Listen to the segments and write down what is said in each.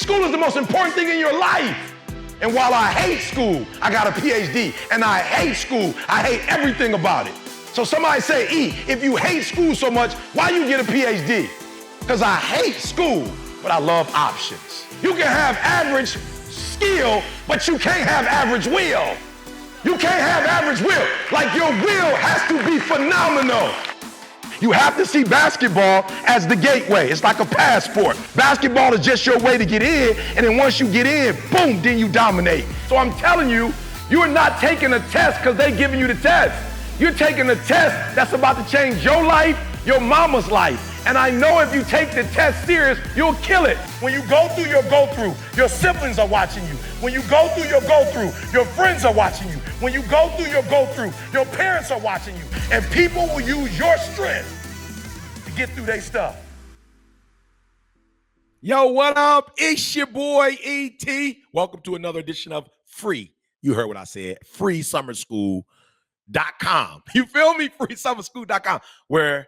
School is the most important thing in your life. And while I hate school, I got a PhD. And I hate school. I hate everything about it. So somebody say, E, if you hate school so much, why you get a PhD? Because I hate school, but I love options. You can have average skill, but you can't have average will. You can't have average will. Like your will has to be phenomenal. You have to see basketball as the gateway. It's like a passport. Basketball is just your way to get in, and then once you get in, boom, then you dominate. So I'm telling you, you're not taking a test because they're giving you the test. You're taking a test that's about to change your life, your mama's life. And I know if you take the test serious, you'll kill it. When you go through your go-through, your siblings are watching you. When you go through your go-through, your friends are watching you. When you go through your go-through, your parents are watching you. And people will use your strength to get through their stuff. Yo, what up? It's your boy, E.T. Welcome to another edition of Free. You heard what I said. FreeSummerSchool.com. You feel me? FreeSummerSchool.com, where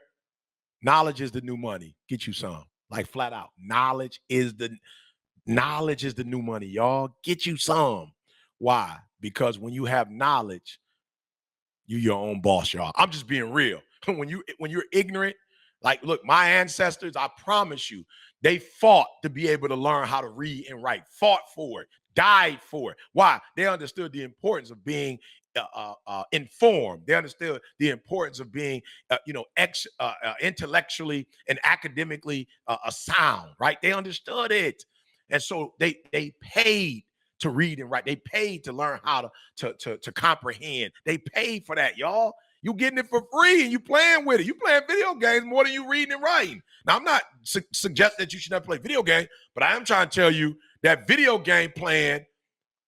knowledge is the new money. Get you some. Like flat out. Knowledge is the new money, y'all. Get you some. Why? Because when you have knowledge, you're your own boss, y'all. I'm just being real. When you're ignorant, like, look, my ancestors, I promise you, they fought to be able to learn how to read and write, fought for it, died for it. Why? They understood the importance of being informed. They understood the importance of being, intellectually and academically sound, right? They understood it. And so they paid to read and write. They paid to learn how to comprehend. They paid for that, y'all. You getting it for free and you playing with it. You playing video games more than you reading and writing. Now, I'm not suggesting that you should never play video games, but I am trying to tell you that video game playing,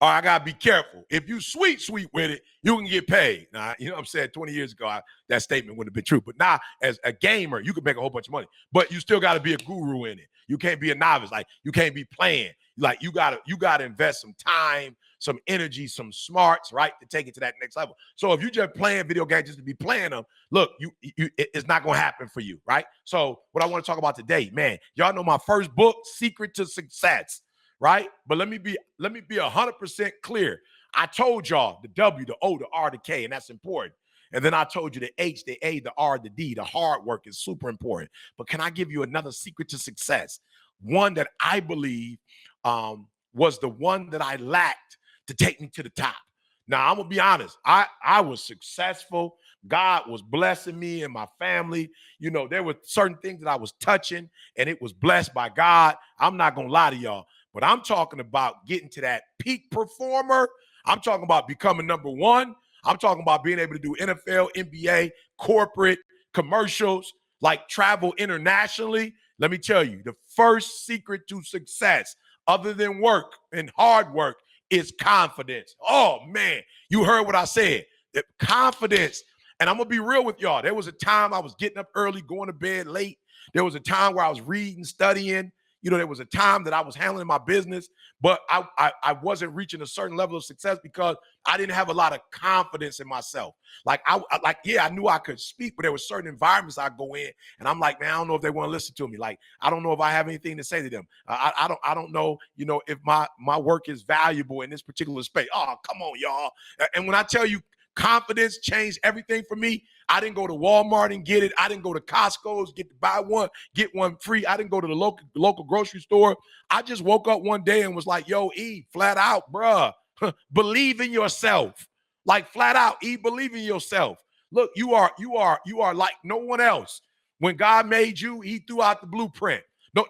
I got to be careful. If you sweet with it, you can get paid. Now, you know what I'm saying? 20 years ago, that statement wouldn't have been true. But now, as a gamer, you can make a whole bunch of money. But you still got to be a guru in it. You can't be a novice. Like, you can't be playing. Like, you gotta invest some time, some energy, some smarts, right, to take it to that next level. So if you just playing video games just to be playing them, look, it's not going to happen for you, right? So what I want to talk about today, man, y'all know my first book, Secret to Success, right? But let me be 100% clear. I told y'all the W, the O, the R, the K, and that's important. And then I told you the H, the A, the R, the D, the hard work is super important. But can I give you another secret to success? One that I believe was the one that I lacked to take me to the top. Now, I'm going to be honest. I was successful. God was blessing me and my family. You know, there were certain things that I was touching, and it was blessed by God. I'm not going to lie to y'all. But I'm talking about getting to that peak performer. I'm talking about becoming number one. I'm talking about being able to do NFL, NBA, corporate, commercials, like travel internationally. Let me tell you, the first secret to success, other than work and hard work, is confidence. Oh, man, you heard what I said. Confidence. And I'm going to be real with y'all. There was a time I was getting up early, going to bed late. There was a time where I was reading, studying. You know, there was a time that I was handling my business, but I wasn't reaching a certain level of success because I didn't have a lot of confidence in myself. Like, I knew I could speak, but there were certain environments I go in, and I'm like, man, I don't know if they want to listen to me. Like, I don't know if I have anything to say to them. I don't know, you know, if my work is valuable in this particular space. Oh, come on, y'all. And when I tell you confidence changed everything for me, I didn't go to Walmart and get it. I didn't go to Costco's, get to buy one, get one free. I didn't go to the local grocery store. I just woke up one day and was like, yo, E, flat out, bruh, believe in yourself. Like, flat out, E, believe in yourself. Look, you are like no one else. When God made you, he threw out the blueprint.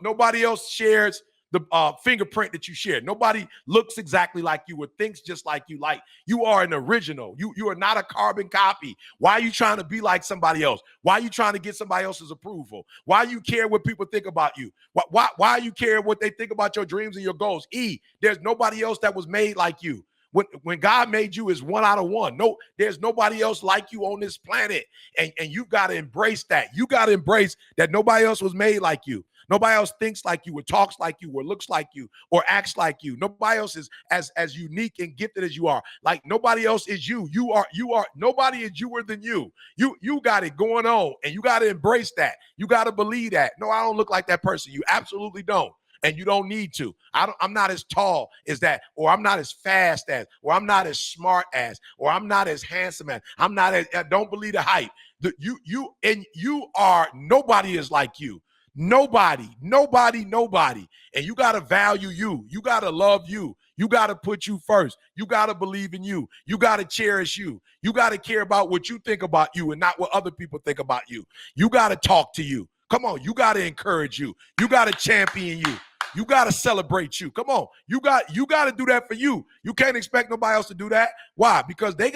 Nobody else shares the fingerprint that you share. Nobody looks exactly like you or thinks just like you. Like, you are an original. You are not a carbon copy. Why are you trying to be like somebody else? Why are you trying to get somebody else's approval? Why you care what people think about you? Why you care what they think about your dreams and your goals? E, there's nobody else that was made like you. When God made you, is one out of one. No, there's nobody else like you on this planet. And you got to embrace that. You got to embrace that nobody else was made like you. Nobody else thinks like you or talks like you or looks like you or acts like you. Nobody else is as unique and gifted as you are. Like, nobody else is you. You are nobody is youer than you. You got it going on, and you got to embrace that. You got to believe that. No, I don't look like that person. You absolutely don't. and you don't need to. I'm not as tall as that, or I'm not as fast as, or I'm not as smart as, or I'm not as handsome as. I'm not as. Don't believe the hype. You are. Nobody is like you. Nobody. And you got to value you. You got to love you. You got to put you first. You got to believe in you. You got to cherish you. You got to care about what you think about you and not what other people think about you. You got to talk to you. Come on. You got to encourage you. You got to champion you. You got to celebrate you. Come on. You got to do that for you. You can't expect nobody else to do that. Why? Because they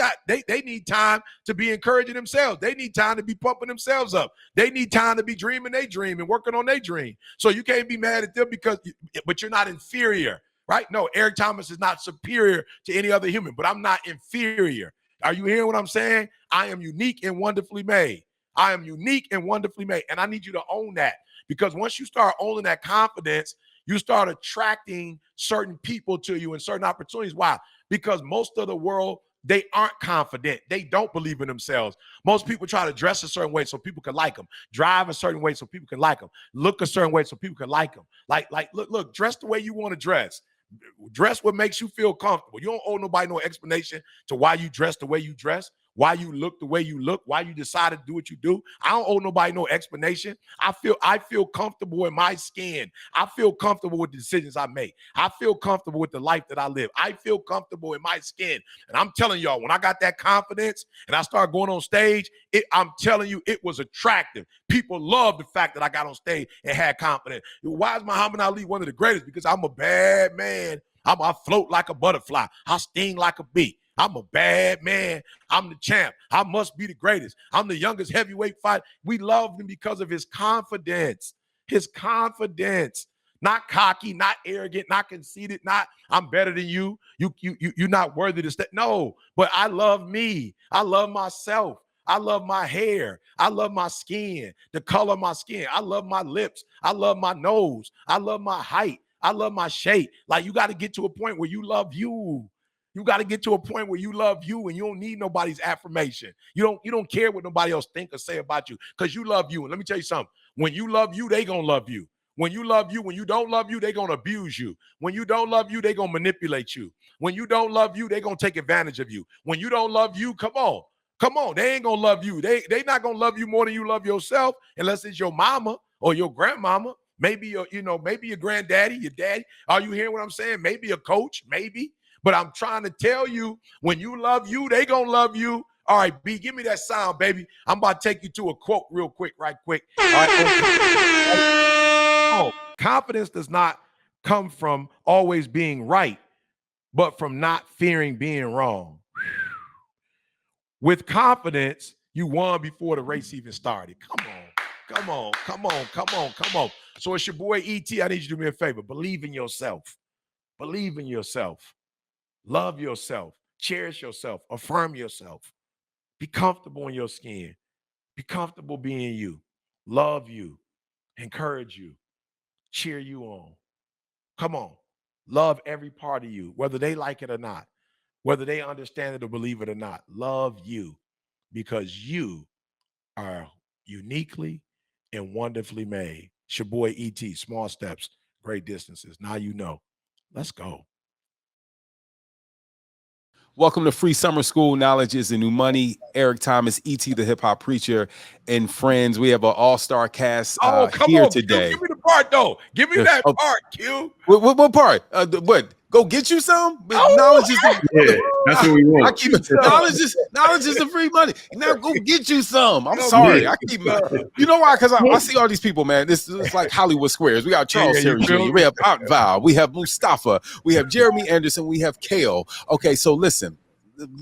need time to be encouraging themselves. They need time to be pumping themselves up. They need time to be dreaming their dream and working on their dream. So you can't be mad at them but you're not inferior, right? No, Eric Thomas is not superior to any other human, but I'm not inferior. Are you hearing what I'm saying? I am unique and wonderfully made. I am unique and wonderfully made. And I need you to own that, because once you start owning that confidence, you start attracting certain people to you and certain opportunities. Why? Because most of the world, they aren't confident. They don't believe in themselves. Most people try to dress a certain way so people can like them, drive a certain way so people can like them, look a certain way so people can like them. Look, dress the way you want to dress. Dress what makes you feel comfortable. You don't owe nobody no explanation to why you dress the way you dress, why you look the way you look, why you decided to do what you do. I don't owe nobody no explanation. I feel comfortable in my skin. I feel comfortable with the decisions I make. I feel comfortable with the life that I live. I feel comfortable in my skin. And I'm telling y'all, when I got that confidence and I started going on stage, I'm telling you, it was attractive. People loved the fact that I got on stage and had confidence. Why is Muhammad Ali one of the greatest? Because I'm a bad man. I float like a butterfly. I sting like a bee. I'm a bad man. I'm the champ. I must be the greatest. I'm the youngest heavyweight fighter. We loved him because of his confidence. His confidence. Not cocky, not arrogant, not conceited, not I'm better than you. You're not worthy to stay. No, but I love me. I love myself. I love my hair. I love my skin, the color of my skin. I love my lips. I love my nose. I love my height. I love my shape. Like, you got to get to a point where you love you. You got to get to a point where you love you and you don't need nobody's affirmation. You don't care what nobody else think or say about you, because you love you. And let me tell you something. When you love you, they going to love you. When you love you, when you don't love you, they going to abuse you. When you don't love you, they going to manipulate you. When you don't love you, they going to take advantage of you. When you don't love you, come on. They ain't going to love you. They not going to love you more than you love yourself, unless it's your mama or your grandmama. Maybe your granddaddy, your daddy. Are you hearing what I'm saying? Maybe a coach, maybe. But I'm trying to tell you, when you love you, they gonna love you. All right, B, give me that sound, baby. I'm about to take you to a quote real quick, right quick. All right. Confidence does not come from always being right, but from not fearing being wrong. With confidence, you won before the race even started. Come on. So it's your boy E.T. I need you to do me a favor. Believe in yourself. Believe in yourself. Love yourself. Cherish yourself. Affirm yourself. Be comfortable in your skin. Be comfortable being you. Love you. Encourage you. Cheer you on. Come on. Love every part of you, whether they like it or not, whether they understand it or believe it or not. Love you, because you are uniquely and wonderfully made. It's your boy E.T. Small steps, great distances. Now you know. Let's go. Welcome to Free Summer School. Knowledge is the new money. Eric Thomas, E.T. the hip hop preacher, and friends. We have an all-star cast here today. Q, give me the part though. Give me that part, Q. What part? What? Go get you some? Knowledge is that's what we want. Knowledge is the free money. Now go get you some. I'm sorry. I keep you know why? Because I see all these people, man. It's like Hollywood Squares. We got Charles Terry Jr., we have Aunt Val, we have Mustafa, we have Jeremy Anderson, we have Kale. Okay, so listen,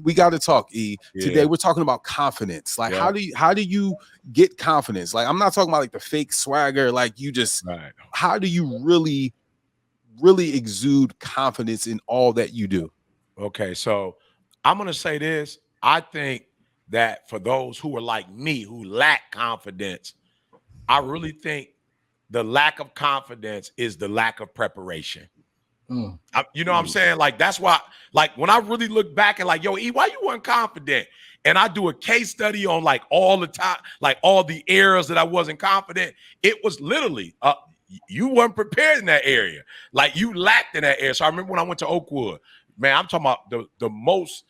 we got to talk, E. Today we're talking about confidence. Like, how do you get confidence? Like, I'm not talking about like the fake swagger, like you just how do you really exude confidence in all that you do? Okay, so I'm going to say this. I think that for those who are like me, who lack confidence, I really think the lack of confidence is the lack of preparation. You know what I'm saying? Like, that's why, like, when I really look back and like, yo, E, why you weren't confident? And I do a case study on like all the time, like all the areas that I wasn't confident. It was literally, you weren't prepared in that area. Like you lacked in that area. So I remember when I went to Oakwood, man, I'm talking about the most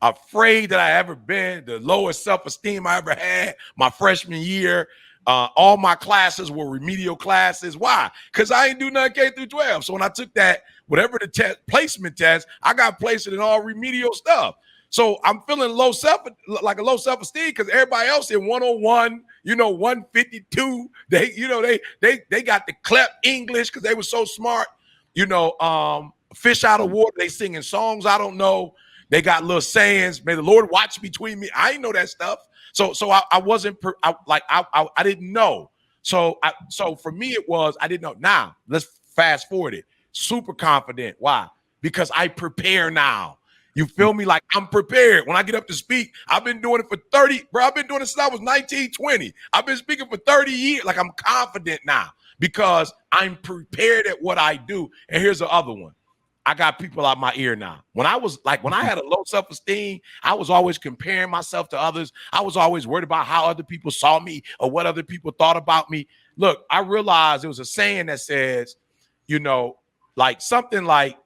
afraid that I ever been, the lowest self-esteem I ever had my freshman year. All my classes were remedial classes. Why? Because I ain't do nothing K through 12. So when I took that, whatever the placement test, I got placed in all remedial stuff. So I'm feeling low self-esteem because everybody else in 101, 152. They got the CLEP English because they were so smart. Fish out of water. They singing songs I don't know. They got little sayings. May the Lord watch between me. I ain't know that stuff. So I wasn't I didn't know. So for me it was I didn't know. Now let's fast forward it. Super confident. Why? Because I prepare now. You feel me? Like I'm prepared. When I get up to speak, I've been doing it for 30, bro. I've been doing it since I was 19, 20. I've been speaking for 30 years. Like I'm confident now because I'm prepared at what I do. And here's the other one. I got people out my ear now. When I had a low self-esteem, I was always comparing myself to others. I was always worried about how other people saw me or what other people thought about me. Look, I realized there was a saying that says, something like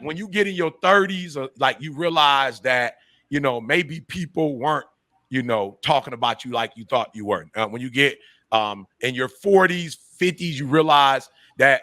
when you get in your 30s, or like you realize that, maybe people weren't, talking about you like you thought you weren't. When you get in your 40s, 50s, you realize that,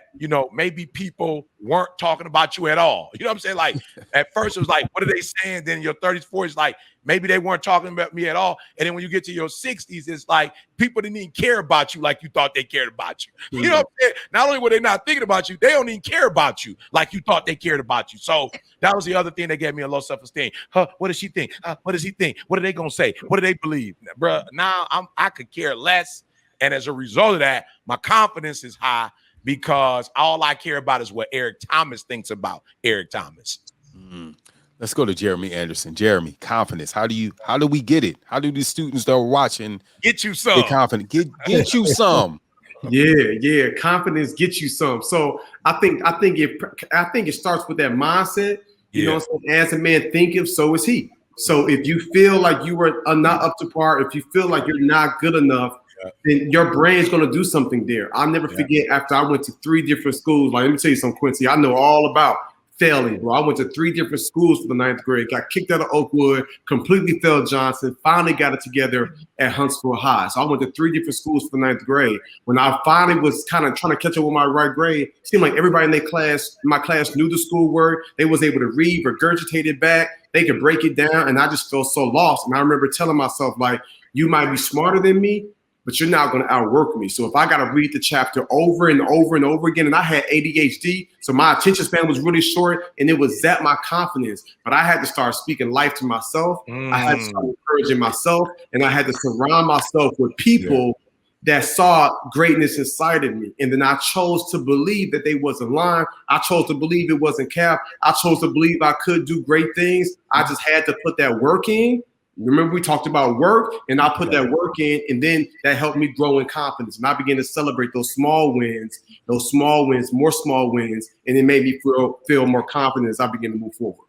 maybe people weren't talking about you at all. You know what I'm saying? Like at first it was like, what are they saying? Then in your 30s, 40s, like maybe they weren't talking about me at all. And then when you get to your 60s, it's like people didn't even care about you like you thought they cared about you. Mm-hmm. You know what I'm saying? Not only were they not thinking about you, they don't even care about you like you thought they cared about you. So that was the other thing that gave me a low self-esteem. What does she think? What does he think? What are they going to say? What do they believe? Bruh, now I could care less. And as a result of that, my confidence is high because all I care about is what Eric Thomas thinks about Eric Thomas. Mm. Let's go to Jeremy Anderson. Jeremy, confidence. How do we get it? How do these students that are watching get you some? Get confident. Get you some. Yeah. Confidence gets you some. So I think it starts with that mindset. You know what I'm saying? As a man thinketh, so is he. So if you feel like you are not up to par, if you feel like you're not good enough, then your brain's going to do something there. I'll never forget after I went to 3 different schools. Like, let me tell you something, Quincy. I know all about failing, bro. I went to 3 different schools for the 9th grade, got kicked out of Oakwood, completely failed Johnson, finally got it together at Huntsville High. So I went to 3 different schools for the 9th grade. When I finally was kind of trying to catch up with my right grade, it seemed like everybody in my class knew the schoolwork. They was able to read, regurgitate it back. They could break it down, and I just felt so lost. And I remember telling myself, like, you might be smarter than me, but you're not going to outwork me. So if I got to read the chapter over and over and over again, and I had ADHD, so my attention span was really short, and it was zapped my confidence. But I had to start speaking life to myself. I had to start encouraging myself, and I had to surround myself with people that saw greatness inside of me. And then I chose to believe that they wasn't lying. I chose to believe it wasn't cap. I chose to believe I could do great things. I just had to put that work in. Remember, we talked about work, and I put that work in, and then that helped me grow in confidence. And I began to celebrate those small wins, more small wins, and it made me feel more confident as I began to move forward.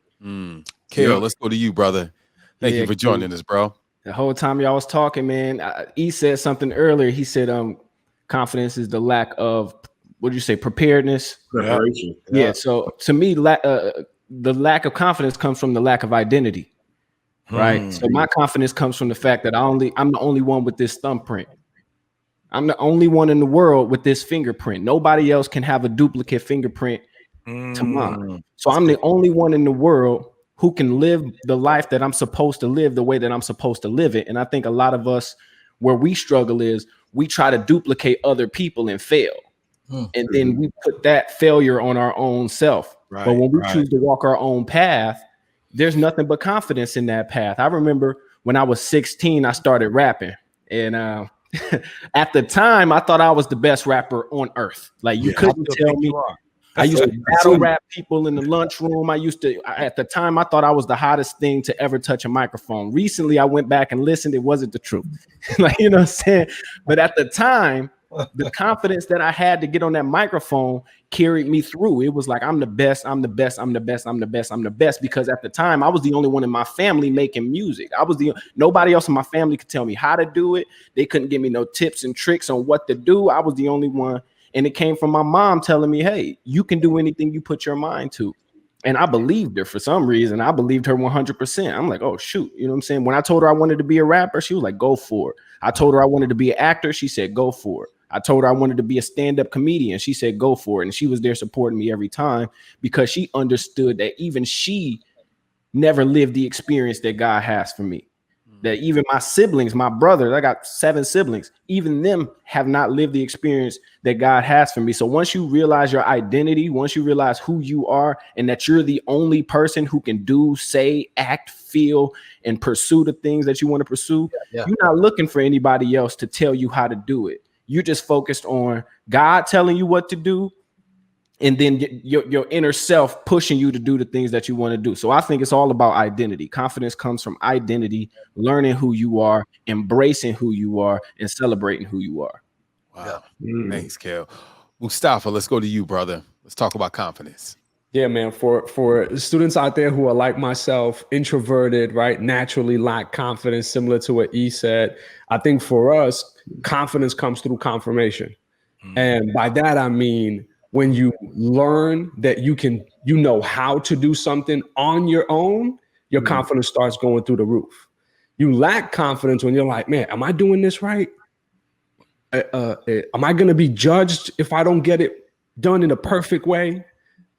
Kale, let's go to you, brother. Thank you for joining us, bro. The whole time y'all was talking, man, he said something earlier. He said, confidence is the lack of, what did you say, preparedness? Preparation. Yeah. So to me, the lack of confidence comes from the lack of identity. Right. So my confidence comes from the fact that I'm the only one with this thumbprint. I'm the only one in the world with this fingerprint. Nobody else can have a duplicate fingerprint to mine. So I'm the only one in the world who can live the life that I'm supposed to live the way that I'm supposed to live it. And I think a lot of us, where we struggle is we try to duplicate other people and fail. And then we put that failure on our own self. Right, but when we choose to walk our own path, there's nothing but confidence in that path. I remember when I was 16, I started rapping. And at the time, I thought I was the best rapper on earth. Like, you couldn't tell me. I used to battle rap people in the lunchroom. At the time, I thought I was the hottest thing to ever touch a microphone. Recently, I went back and listened. It wasn't the truth. Like, you know what I'm saying? But at the time, the confidence that I had to get on that microphone carried me through. It was like, I'm the best, I'm the best, I'm the best, I'm the best, I'm the best. Because at the time, I was the only one in my family making music. Nobody else in my family could tell me how to do it. They couldn't give me no tips and tricks on what to do. I was the only one. And it came from my mom telling me, hey, you can do anything you put your mind to. And I believed her for some reason. I believed her 100%. I'm like, oh, shoot. You know what I'm saying? When I told her I wanted to be a rapper, she was like, go for it. I told her I wanted to be an actor. She said, go for it. I told her I wanted to be a stand-up comedian. She said, go for it. And she was there supporting me every time because she understood that even she never lived the experience that God has for me. That even my siblings, my brothers, I got 7 siblings, even them have not lived the experience that God has for me. So once you realize your identity, once you realize who you are and that you're the only person who can do, say, act, feel, and pursue the things that you want to pursue, you're not looking for anybody else to tell you how to do it. You're just focused on God telling you what to do, and then your inner self pushing you to do the things that you want to do. So I think it's all about identity. Confidence comes from identity, learning who you are, embracing who you are, and celebrating who you are. Wow. Thanks, Kel. Mustafa, let's go to you, brother. Let's talk about confidence. Yeah, man. For students out there who are like myself, introverted, right, naturally lack confidence, similar to what E said, I think for us, confidence comes through confirmation. And by that, I mean, when you learn that you know how to do something on your own, your confidence starts going through the roof. You lack confidence when you're like, man, am I doing this right? Am I going to be judged if I don't get it done in a perfect way?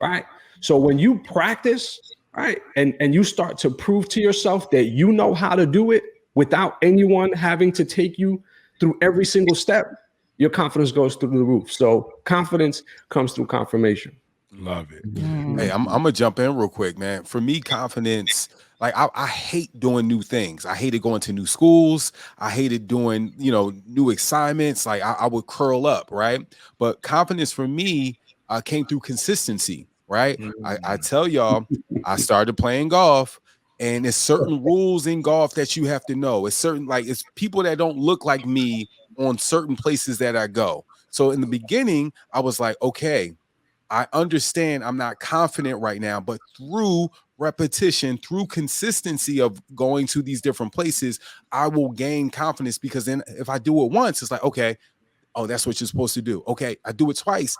Right. So when you practice, right, and you start to prove to yourself that you know how to do it without anyone having to take you through every single step, your confidence goes through the roof. So confidence comes through confirmation. Love it. Hey, I'm gonna jump in real quick, man. For me, confidence, like I hate doing new things. I hated going to new schools. I hated doing, new assignments. Like I would curl up, right? But confidence for me came through consistency, right? I tell y'all, I started playing golf. And there's certain rules in golf that you have to know. It's certain, like, it's people that don't look like me on certain places that I go. So in the beginning, I was like, okay, I understand I'm not confident right now, but through repetition, through consistency of going to these different places, I will gain confidence, because then if I do it once, it's like, okay, oh, that's what you're supposed to do. Okay, I do it twice.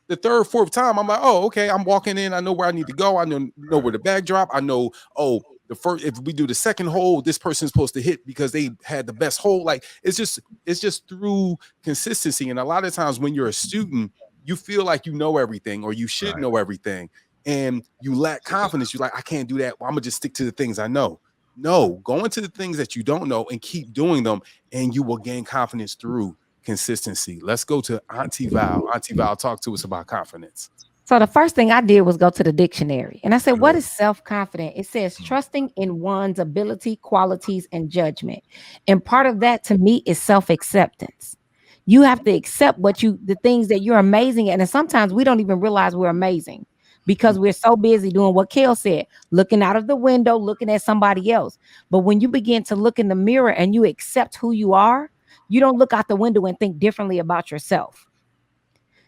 The third, fourth time, I'm like, oh, okay, I'm walking in. I know where I need to go. I know where the bag drop. I know, oh, if we do the second hole, this person's supposed to hit because they had the best hole. Like it's just through consistency. And a lot of times when you're a student, you feel like you know everything, or you should know everything, and you lack confidence. You're like, I can't do that. Well, I'm gonna just stick to the things I know. No, go into the things that you don't know and keep doing them, and you will gain confidence through consistency. Let's go to Auntie Val. Auntie Val, talk to us about confidence. So the first thing I did was go to the dictionary, and I said, what is self-confident? It says trusting in one's ability, qualities, and judgment. And part of that to me is self-acceptance. You have to accept the things that you're amazing at. And sometimes we don't even realize we're amazing because we're so busy doing what Kel said, looking out of the window, looking at somebody else. But when you begin to look in the mirror and you accept who you are, you don't look out the window and think differently about yourself.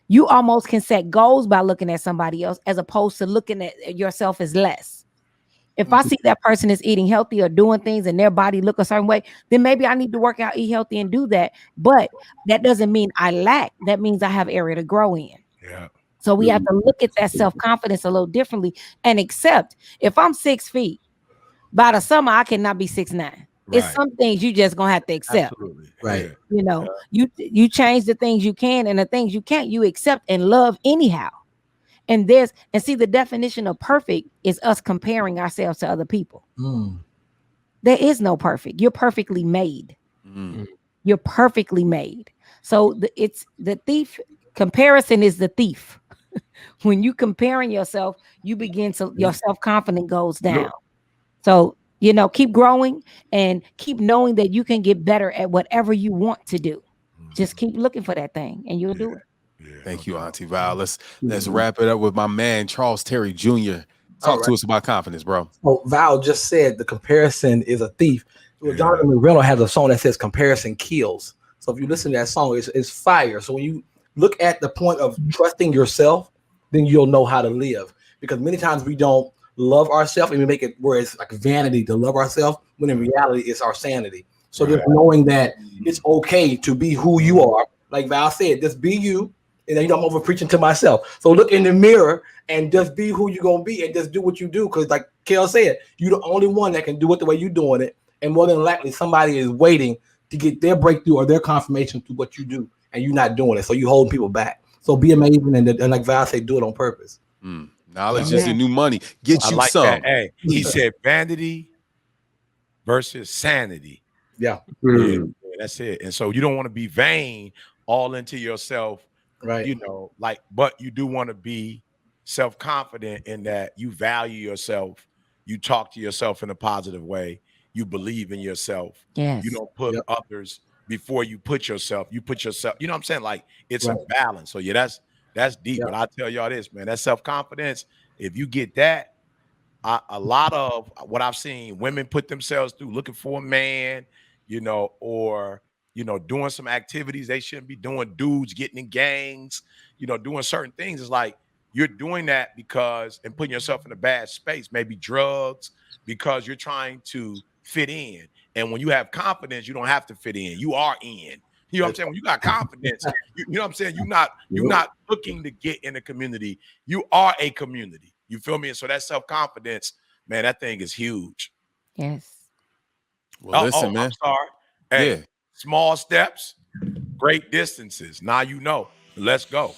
You almost can set goals by looking at somebody else as opposed to looking at yourself as less. If I see that person is eating healthy or doing things and their body look a certain way, then maybe I need to work out, eat healthy, and do that. But that doesn't mean I lack. That means I have area to grow in. Yeah. So we have to look at that self-confidence a little differently and accept, if I'm 6 feet, by the summer, I cannot be 6'9". It's some things you just gonna have to accept. Absolutely. Right. You know, you change the things you can, and the things you can't, you accept and love anyhow. And see, the definition of perfect is us comparing ourselves to other people. There is no perfect. You're perfectly made. You're perfectly made. So it's the thief. Comparison is the thief. When you comparing yourself, your self-confidence goes down. So, keep growing and keep knowing that you can get better at whatever you want to do. Just keep looking for that thing and you'll do it. Thank you, Auntie Val. Let's wrap it up with my man, Charles Terry Jr. Talk to us about confidence, bro. Well, Val just said the comparison is a thief. Jonathan McReynolds has a song that says comparison kills. So if you listen to that song, it's fire. So when you look at the point of trusting yourself, then you'll know how to live. Because many times we don't love ourselves and we make it where it's like vanity to love ourselves, when in reality it's our sanity. So just knowing that it's okay to be who you are. Like Val said, just be you And then I'm over preaching to myself. So look in the mirror and just be who you're gonna be and just do what you do. Because like Kel said, you're the only one that can do it the way you're doing it. And more than likely, somebody is waiting to get their breakthrough or their confirmation through what you do, and you're not doing it. So you're holding people back. So be amazing, and like Val said, do it on purpose. Knowledge is the new money. Get I you like some. that. Hey, he said vanity versus sanity. Yeah. Yeah, that's it. And so you don't want to be vain all into yourself, Right. you know, like, but you do want to be self-confident in that you value yourself, you talk to yourself in a positive way, you believe in yourself. Yes. You don't put others before you put yourself. You put yourself, you know what I'm saying? Like it's Right. a balance. So yeah, that's deep. But I tell y'all this, man, that self-confidence, if you get that, a lot of what I've seen women put themselves through looking for a man, you know, or you know, doing some activities they shouldn't be doing, dudes getting in gangs, you know, doing certain things. It's like you're doing that because and putting yourself in a bad space, maybe drugs, because you're trying to fit in. And when you have confidence, you don't have to fit in. You are in. You know what I'm saying? When you got confidence, you know what I'm saying? You're not looking to get in a community. You are a community. You feel me? And so that self-confidence, man, that thing is huge. Yes. Well, listen, man. I'm sorry. Hey, Yeah. small steps, great distances. Now you know. Let's go.